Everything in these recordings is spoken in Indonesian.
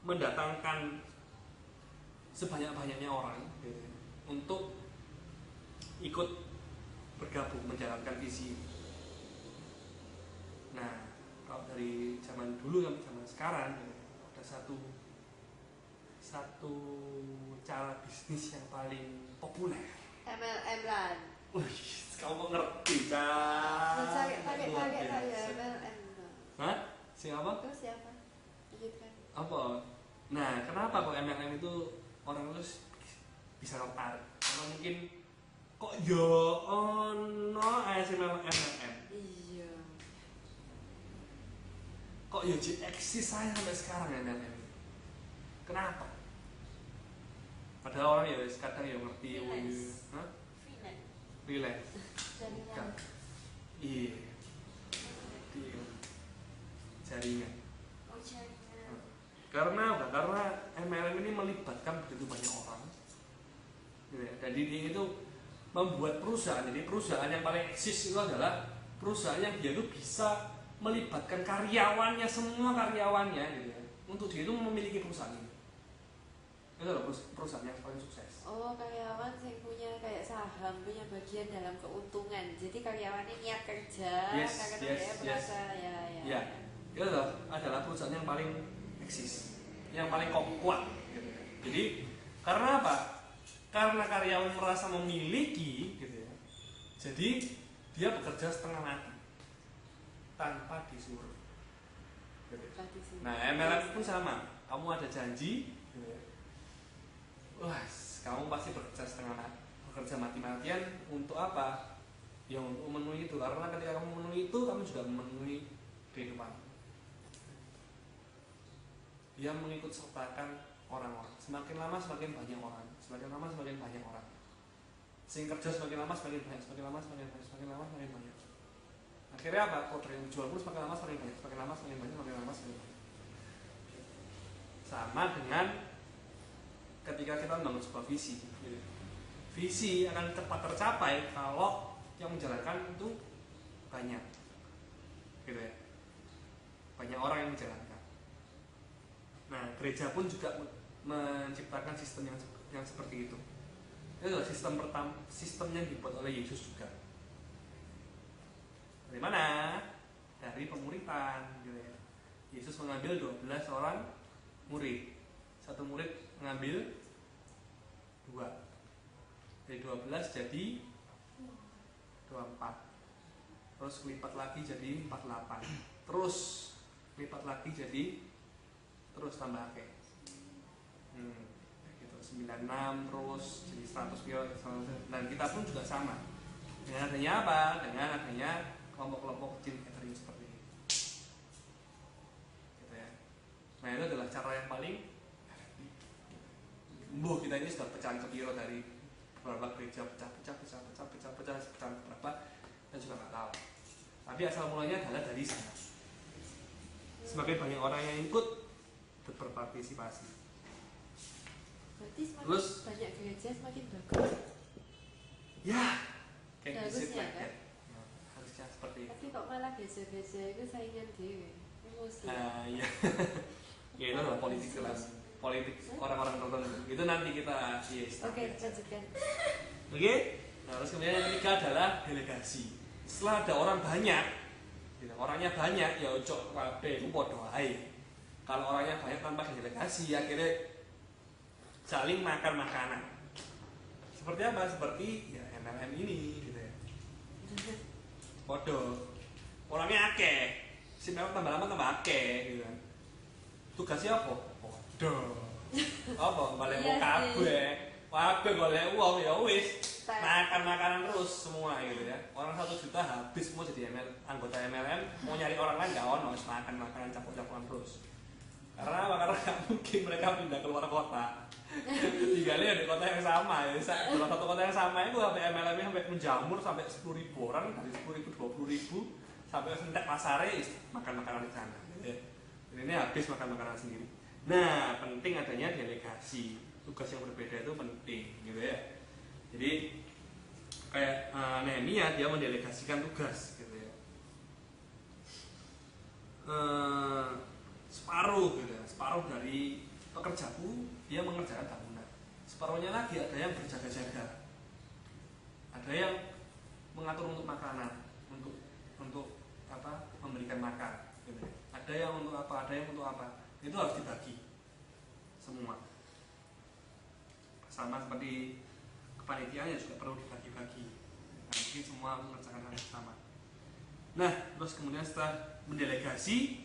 mendatangkan sebanyak-banyaknya orang gitu, untuk ikut bergabung menjalankan visi ini. Nah, kalau dari zaman dulu sampai zaman sekarang gitu, ada satu cara bisnis yang paling populer. MLM Run. Wih, kamu kok ngerti, Cak? Pakai saya MLM. Hah? Siapa? Terus siapa? Lanjutkan. Apa? Nah, kenapa kok MLM itu orang terus bisa tertarik? Karena mungkin kok yo ono ASMR MLM. Iya. Kok yo eksis saya sampai sekarang MLM. Kenapa? Padahal orang ya kadang ya ngerti. Freelance. Hah? Freelance. Freelance. Jaringan. Iya. Jaringan. Oh, jaringan. Karena apa? Karena MLM ini melibatkan begitu banyak orang. Gitu ya. Dan ini itu membuat perusahaan. Jadi perusahaan yang paling eksis itu adalah perusahaan yang dia itu bisa melibatkan karyawannya, semua karyawannya gitu ya, untuk dia itu memiliki perusahaan ini. Itu adalah perusahaan yang paling sukses. Oh, karyawan yang punya kayak saham, punya bagian dalam keuntungan. Jadi karyawannya niat kerja karena dia merasa ya. Itu adalah perusahaan yang paling eksis, yang paling kuat gitu ya. Jadi karena apa? Karena karyawan merasa memiliki gitu ya. Jadi dia bekerja setengah mati tanpa disuruh. Gitu. Nah, MLM pun sama. Kamu ada janji gitu ya. Wah, kamu pasti bekerja mati-matian untuk apa? Ya untuk memenuhi itu, karena ketika kamu memenuhi itu, kamu juga memenuhi kehidupan. Dia mengikut sertakan orang-orang. Semakin lama semakin banyak orang, semakin lama semakin banyak orang. Sing kerja semakin lama semakin banyak, semakin lama semakin banyak, semakin lama semakin banyak. Akhirnya apa? Order yang dijual pun semakin lama semakin banyak, semakin lama semakin banyak, semakin lama semakin banyak. Sama dengan ketika kita membangun sebuah visi, visi akan cepat tercapai kalau yang menjalankan itu banyak, gitu ya, banyak orang yang menjalankan. Nah, gereja pun juga menciptakan sistem yang seperti itu. Itu adalah sistem yang dibuat oleh Yesus juga. Dari mana? Dari pemuritan, gitu ya. Yesus mengambil 12 orang murid. Satu murid mengambil 2. Dari 12 jadi 24. Terus lipat lagi jadi 48. Terus lipat lagi jadi terus tambah ke. Gitu 96 terus jadi 100. Dan kita pun juga sama. Dengan adanya apa? Dengan adanya kelompok-kelompok kecil catering seperti ini. Gitu ya. Nah, itu adalah cara yang paling efektif. Kita ini sudah pecahan kepiro dari beberapa gereja, pecah berapa, dan juga nggak tahu. Tapi asal mulanya adalah dari sana. Semakin banyak orang yang ikut berpartisipasi. Berarti semakin banyak gereja semakin bagus. Ya, kayak bagusnya gitu kan? Nah, harusnya seperti itu. Tapi kok malah gereja-gereja itu saingan dewe. Emosi. Iya. Ya itu adalah politik kelas. Politik orang-orang tertentu. Itu nanti kita Oke, lanjutkan. Oke. Nah, terus kemudian yang ketiga adalah delegasi. Setelah ada orang banyak, gitu, orangnya banyak, ya ojo kabeh itu padha ae. Kalau orangnya banyak tanpa delegasi, akhirnya saling makan makanan. Seperti apa? Seperti ya MLM ini, gitu ya. Podo. Orangnya akeh. Si memang tambah lama tambah akeh, gitu kan. Tugasnya apa? Podo. Apa? Balik mau kabeh. Kabeh golek uang ya wis. Makan makanan terus semua gitu ya. Orang 1 juta habis semua jadi anggota MLM, mau nyari orang lain nggak ono, makan makanan campur-campuran terus. Karena apa? Karena nggak mungkin mereka pindah keluar kota. Tinggalnya di kota yang sama ya. Dalam satu kota yang sama itu sampai MLM sampai menjamur sampai 10.000 orang, dari 10.000 20.000 sampai sentek pasare makan makanan di sana. Gitu ya. Dan ini habis makan makanan sendiri. Nah, penting adanya delegasi. Tugas yang berbeda itu penting, gitu ya. Jadi kayak Nehemia dia mendelegasikan tugas, gitu ya. Separuh, gitu ya. Separuh dari pekerjaku dia mengerjakan bangunan, separuhnya lagi ada yang berjaga-jaga, ada yang mengatur untuk makanan, untuk apa, memberikan makan gitu. Ada yang untuk apa, ada yang untuk apa, itu harus dibagi semua. Sama seperti kepanitiaannya juga perlu dibagi-bagi. Nah, mungkin semua mengerjakan hal yang sama. Nah, terus kemudian setelah mendelegasi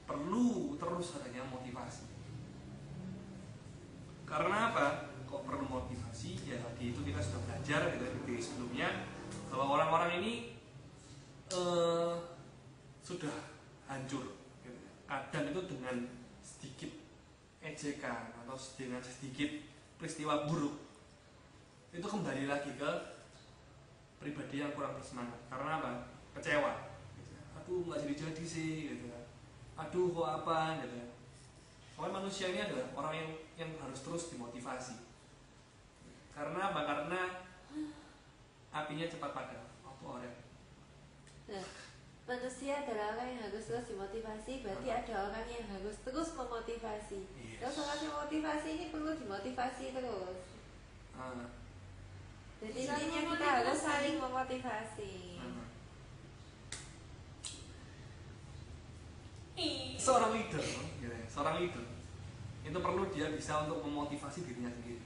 perlu terus adanya motivasi. Karena apa? Kok perlu motivasi? Ya tadi itu kita sudah belajar dari sebelumnya bahwa orang-orang ini sudah hancur. Kadang itu dengan sedikit ejekan atau dengan sedikit peristiwa buruk itu kembali lagi ke pribadi yang kurang bersemangat. Karena apa? Kecewa. Aduh nggak jadi sih, gitu. Aduh kok apa, gitu. Soalnya manusia ini adalah orang yang harus terus dimotivasi. Karena apa? Karena apinya cepat padam. Apa orang? Nah, manusia adalah orang yang harus terus dimotivasi. Berarti ada orang yang harus terus memotivasi. Terus orang yang motivasi ini perlu dimotivasi terus. Jadi intinya kita harus saling memotivasi. Seorang leader itu perlu dia bisa untuk memotivasi dirinya sendiri.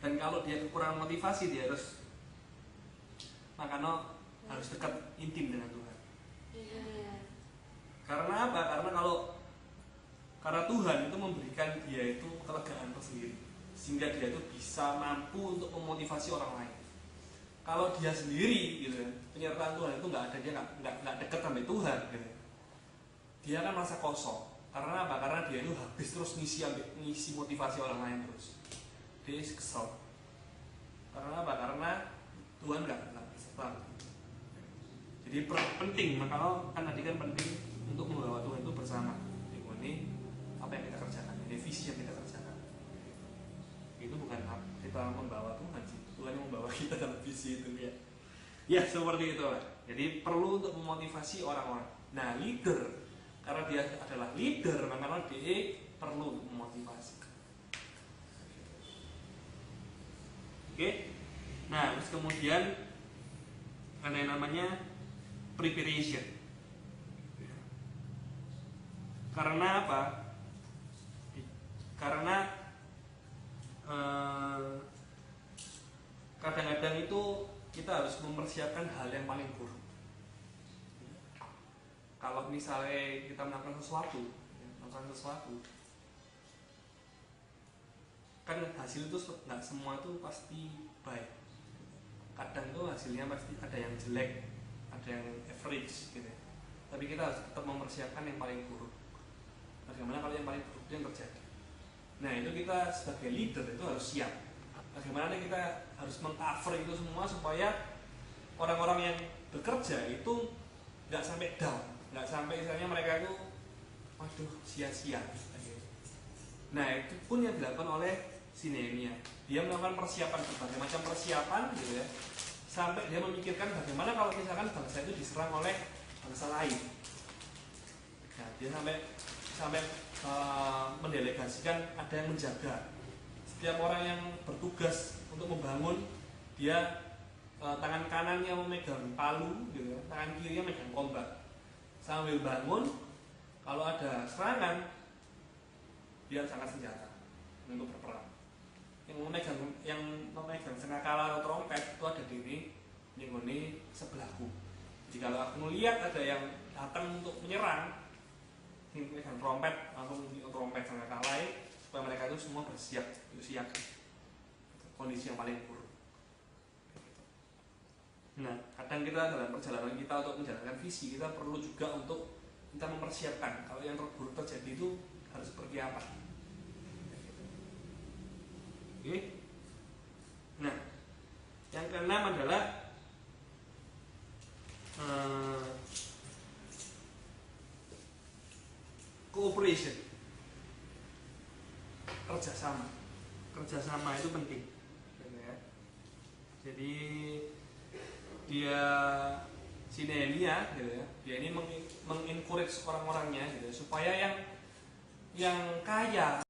Dan kalau dia kurang motivasi, dia harus harus dekat intim dengan Tuhan. Karena apa? Karena Tuhan itu memberikan dia itu kelegaan tersendiri, sehingga dia itu bisa mampu untuk memotivasi orang lain. Kalau dia sendiri, gitu, penyertaan Tuhan itu nggak ada, dia nggak dekat sampai Tuhan, gitu. Dia akan merasa kosong. Karena apa? Karena dia itu habis terus ngisi motivasi orang lain terus. Dia kesel. Karena apa? Karena Tuhan nggak berserta. Jadi penting, makanya kan tadi kan penting untuk membawa Tuhan itu bersama. Ini apa yang kita kerjakan, ini visi yang kita kerjakan. Itu bukan kita membawa Tuhan sih, Tuhan yang membawa kita dalam visi itu ya. Ya seperti itu lah. Jadi perlu untuk memotivasi orang-orang. Nah leader, karena dia adalah leader, maka dia perlu memotivasi. Oke. Nah, terus kemudian ada yang namanya preparation. Karena apa? Karena kadang-kadang itu kita harus mempersiapkan hal yang paling buruk. Kalau misalnya kita melakukan sesuatu, kan hasil itu nggak semua itu pasti baik. Kadang itu hasilnya pasti ada yang jelek, ada yang average, gitu. Tapi kita harus tetap mempersiapkan yang paling buruk. Bagaimana kalau yang paling buruk itu yang terjadi? Nah itu kita sebagai leader itu harus siap. Bagaimana kita harus meng-cover itu semua supaya orang-orang yang bekerja itu nggak sampai down, nggak sampai misalnya mereka itu waduh sia-sia. Nah itu pun yang dilakukan oleh si Nehemia. Dia melakukan persiapan, berbagai macam persiapan gitu ya, sampai dia memikirkan bagaimana kalau misalkan bangsa itu diserang oleh bangsa lain. Nah dia sampai mendelegasikan ada yang menjaga. Setiap orang yang bertugas untuk membangun, dia tangan kanannya memegang palu, gitu, tangan kirinya memegang tombak. Sambil bangun, kalau ada serangan, dia harus angkat senjata untuk berperang. Yang memegang sengakala atau trompet itu ada di ini sebelahku. Jadi kalau aku melihat ada yang datang untuk menyerang, ini memegang trompet, aku memiliki trompet sengakala supaya mereka itu semua bersiap, siap. Kondisi yang paling buruk. Nah, kadang kita dalam perjalanan kita untuk menjalankan visi, kita perlu juga untuk kita mempersiapkan kalau yang terburuk terjadi itu harus seperti apa. Oke. Nah, yang keenam adalah cooperation, kerjasama itu penting. Jadi dia si Nehemia gitu ya, dia ini mengencourage orang-orangnya gitu supaya yang kaya